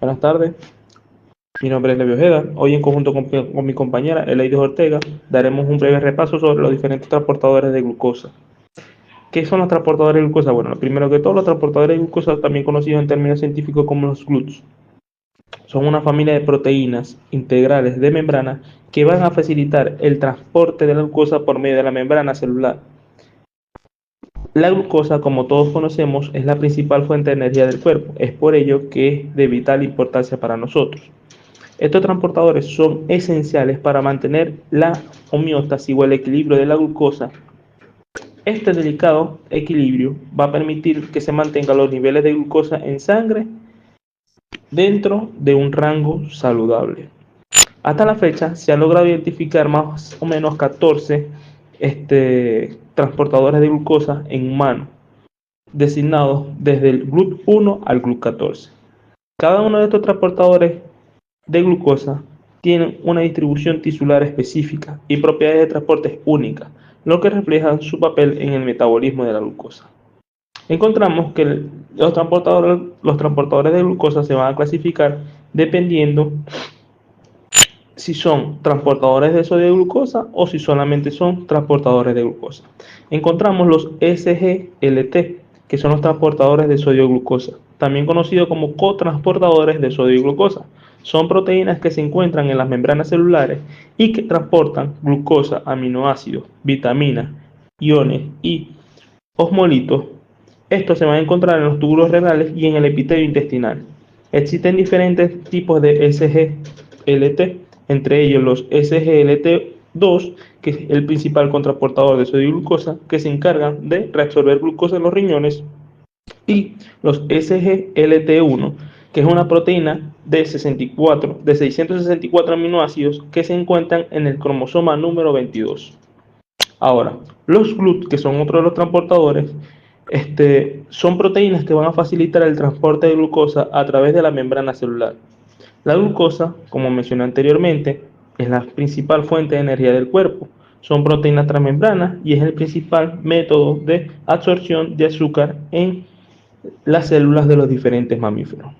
Buenas tardes, mi nombre es Levi Ojeda. Hoy en conjunto con mi compañera Eleides Ortega daremos un breve repaso sobre los diferentes transportadores de glucosa. ¿Qué son los transportadores de glucosa? Bueno, primero que todo, los transportadores de glucosa, también conocidos en términos científicos como los GLUTs, son una familia de proteínas integrales de membrana que van a facilitar el transporte de la glucosa por medio de la membrana celular. La glucosa, como todos conocemos, es la principal fuente de energía del cuerpo. Es por ello que es de vital importancia para nosotros. Estos transportadores son esenciales para mantener la homeostasis o el equilibrio de la glucosa. Este delicado equilibrio va a permitir que se mantengan los niveles de glucosa en sangre dentro de un rango saludable. Hasta la fecha se ha logrado identificar más o menos 14 transportadores de glucosa en humanos, designados desde el GLUT1 al GLUT14. Cada uno de estos transportadores de glucosa tienen una distribución tisular específica y propiedades de transporte únicas, lo que refleja su papel en el metabolismo de la glucosa. Encontramos que los transportadores de glucosa se van a clasificar dependiendo si son transportadores de sodio de glucosa o si solamente son transportadores de glucosa. Encontramos los SGLT, que son los transportadores de sodio de glucosa, también conocidos como cotransportadores de sodio y glucosa. Son proteínas que se encuentran en las membranas celulares y que transportan glucosa, aminoácidos, vitaminas, iones y osmolitos. Estos se van a encontrar en los túbulos renales y en el epitelio intestinal. Existen diferentes tipos de SGLT, entre ellos los SGLT2, que es el principal contraportador de sodio y glucosa, que se encargan de reabsorber glucosa en los riñones, y los SGLT1, que es una proteína de 664 aminoácidos que se encuentran en el cromosoma número 22. Ahora, los GLUT, que son otro de los transportadores, son proteínas que van a facilitar el transporte de glucosa a través de la membrana celular. La glucosa, como mencioné anteriormente, es la principal fuente de energía del cuerpo. Son proteínas transmembranas y es el principal método de absorción de azúcar en las células de los diferentes mamíferos.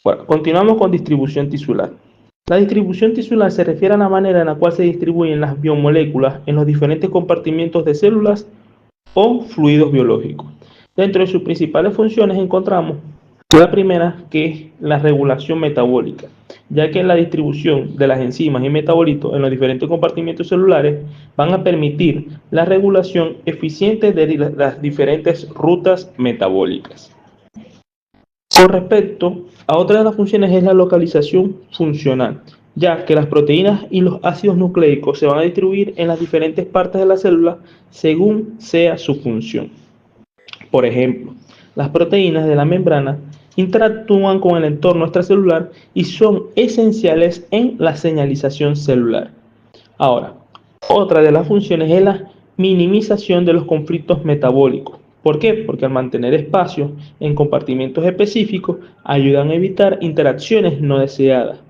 Bueno, continuamos con distribución tisular. La distribución tisular se refiere a la manera en la cual se distribuyen las biomoléculas en los diferentes compartimientos de células o fluidos biológicos. Dentro de sus principales funciones encontramos la primera, que es la regulación metabólica, ya que la distribución de las enzimas y metabolitos en los diferentes compartimentos celulares van a permitir la regulación eficiente de las diferentes rutas metabólicas. Con respecto a otra de las funciones es la localización funcional, ya que las proteínas y los ácidos nucleicos se van a distribuir en las diferentes partes de la célula según sea su función. Por ejemplo, las proteínas de la membrana interactúan con el entorno extracelular y son esenciales en la señalización celular. Ahora, otra de las funciones es la minimización de los conflictos metabólicos. ¿Por qué? Porque al mantener espacio en compartimentos específicos ayudan a evitar interacciones no deseadas.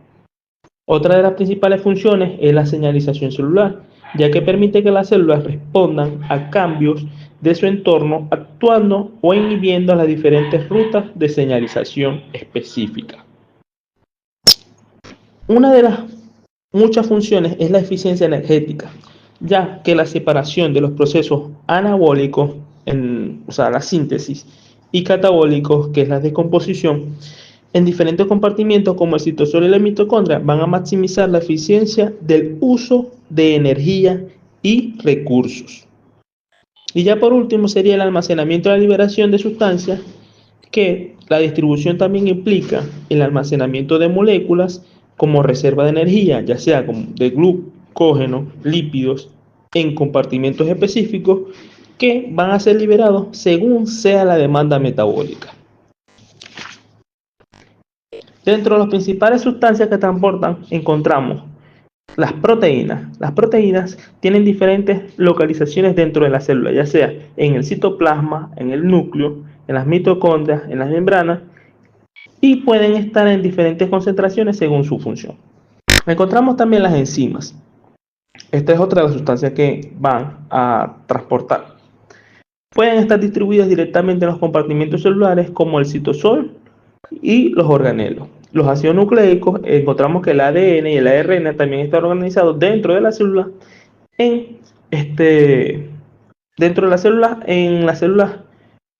Otra de las principales funciones es la señalización celular, ya que permite que las células respondan a cambios de su entorno actuando o inhibiendo las diferentes rutas de señalización específica. Una de las muchas funciones es la eficiencia energética, ya que la separación de los procesos anabólicos, o sea, la síntesis, y catabólicos, que es la descomposición, en diferentes compartimentos como el citosol y la mitocondria, van a maximizar la eficiencia del uso de energía y recursos. Y ya por último sería el almacenamiento y la liberación de sustancias, que la distribución también implica el almacenamiento de moléculas como reserva de energía, ya sea de glucógeno, lípidos, en compartimentos específicos que van a ser liberados según sea la demanda metabólica. Dentro de las principales sustancias que transportan encontramos las proteínas. Las proteínas tienen diferentes localizaciones dentro de la célula, ya sea en el citoplasma, en el núcleo, en las mitocondrias, en las membranas, y pueden estar en diferentes concentraciones según su función. Encontramos también las enzimas. Esta es otra de las sustancias que van a transportar. Pueden estar distribuidas directamente en los compartimentos celulares como el citosol y los organelos. Los ácidos nucleicos, encontramos que el ADN y el ARN también están organizados dentro de la célula en dentro de las células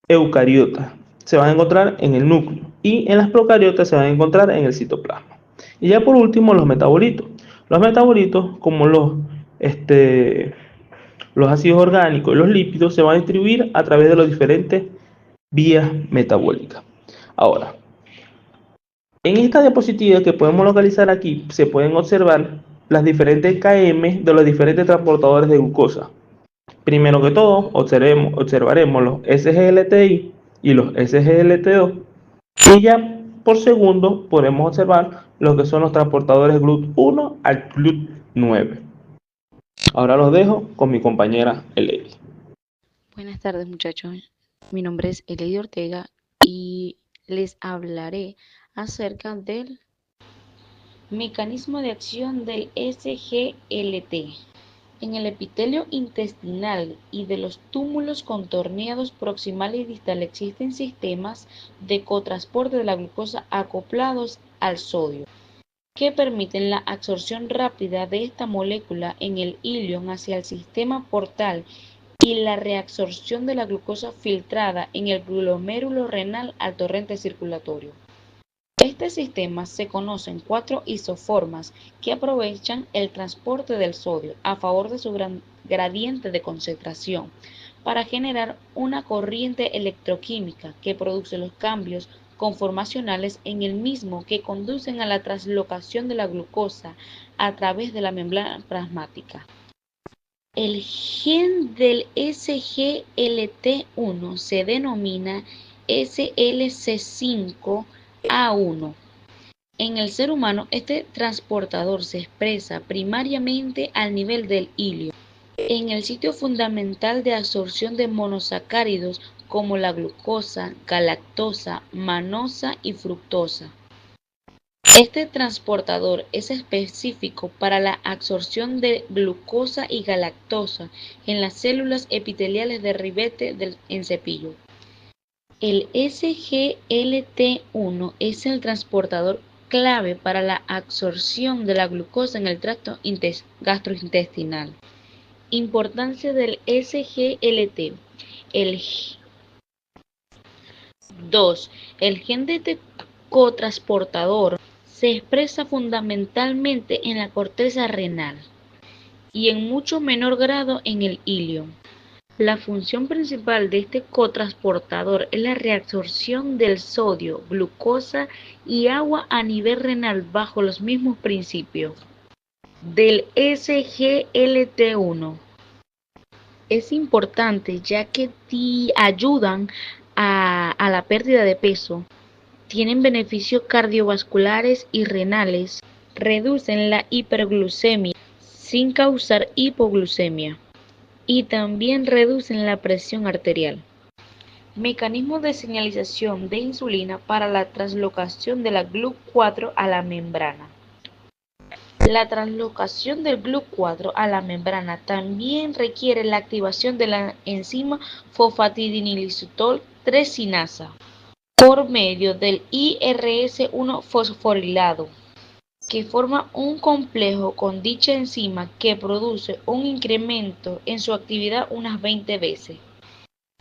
eucariotas se van a encontrar en el núcleo y en las procariotas se van a encontrar en el citoplasma. Y ya por último, los metabolitos. Los metabolitos, como los ácidos orgánicos y los lípidos, se van a distribuir a través de las diferentes vías metabólicas. Ahora, en esta diapositiva que podemos localizar aquí, se pueden observar las diferentes KM de los diferentes transportadores de glucosa. Primero que todo, observaremos los SGLTI y los SGLT2. Y ya por segundo podemos observar lo que son los transportadores GLUT1 al GLUT9. Ahora los dejo con mi compañera Eleni. Buenas tardes, muchachos. Mi nombre es Eleni Ortega y les hablaré acerca del mecanismo de acción del SGLT. En el epitelio intestinal y de los túmulos contorneados proximal y distal existen sistemas de cotransporte de la glucosa acoplados al sodio, que permiten la absorción rápida de esta molécula en el ilion hacia el sistema portal y la reabsorción de la glucosa filtrada en el glomérulo renal al torrente circulatorio. Este sistema se conocen 4 isoformas que aprovechan el transporte del sodio a favor de su gradiente de concentración para generar una corriente electroquímica que produce los cambios conformacionales en el mismo que conducen a la translocación de la glucosa a través de la membrana plasmática. El gen del SGLT1 se denomina SLC5A1. En el ser humano, este transportador se expresa primariamente al nivel del hilio, en el sitio fundamental de absorción de monosacáridos como la glucosa, galactosa, manosa y fructosa. Este transportador es específico para la absorción de glucosa y galactosa en las células epiteliales de ribete en cepillo. El SGLT1 es el transportador clave para la absorción de la glucosa en el tracto gastrointestinal. Importancia del SGLT. 2. El gen de este cotransportador se expresa fundamentalmente en la corteza renal y en mucho menor grado en el hilio. La función principal de este cotransportador es la reabsorción del sodio, glucosa y agua a nivel renal bajo los mismos principios del SGLT1. Es importante ya que ayudan a la pérdida de peso, tienen beneficios cardiovasculares y renales, reducen la hiperglucemia sin causar hipoglucemia y también reducen la presión arterial. Mecanismo de señalización de insulina para la translocación de la GLUT4 a la membrana. La translocación del GLUT4 a la membrana también requiere la activación de la enzima fosfatidinilisotol 3 sinasa por medio del IRS1 fosforilado, que forma un complejo con dicha enzima que produce un incremento en su actividad unas 20 veces.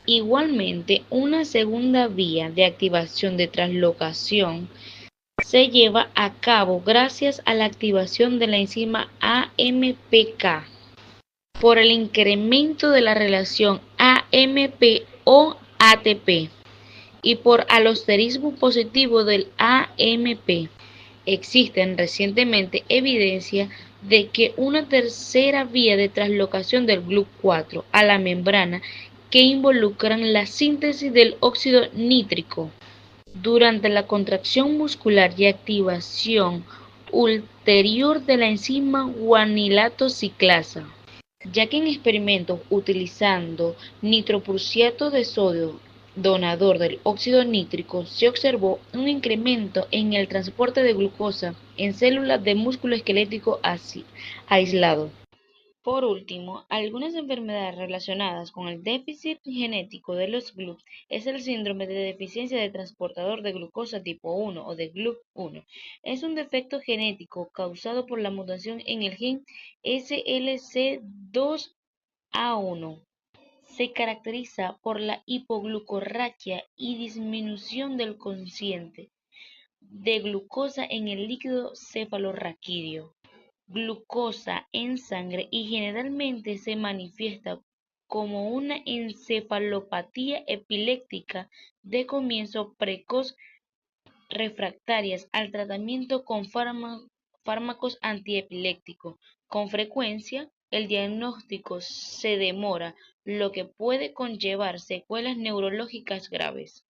Igualmente, una segunda vía de activación de translocación se lleva a cabo gracias a la activación de la enzima AMPK por el incremento de la relación AMP-O-ATP y por alosterismo positivo del AMP. Existen recientemente evidencia de que una tercera vía de translocación del GLUT4 a la membrana que involucran la síntesis del óxido nítrico durante la contracción muscular y activación ulterior de la enzima guanilato ciclasa, ya que en experimentos utilizando nitroprusiato de sodio, donador del óxido nítrico, se observó un incremento en el transporte de glucosa en células de músculo esquelético aislado. Por último, algunas enfermedades relacionadas con el déficit genético de los GLUT es el síndrome de deficiencia de transportador de glucosa tipo 1 o de GLUT1. Es un defecto genético causado por la mutación en el gen SLC2A1. Se caracteriza por la hipoglucorraquia y disminución del cociente de glucosa en el líquido cefalorraquídeo, glucosa en sangre y generalmente se manifiesta como una encefalopatía epiléptica de comienzo precoz refractarias al tratamiento con fármacos antiepilépticos. Con frecuencia, el diagnóstico se demora, lo que puede conllevar secuelas neurológicas graves.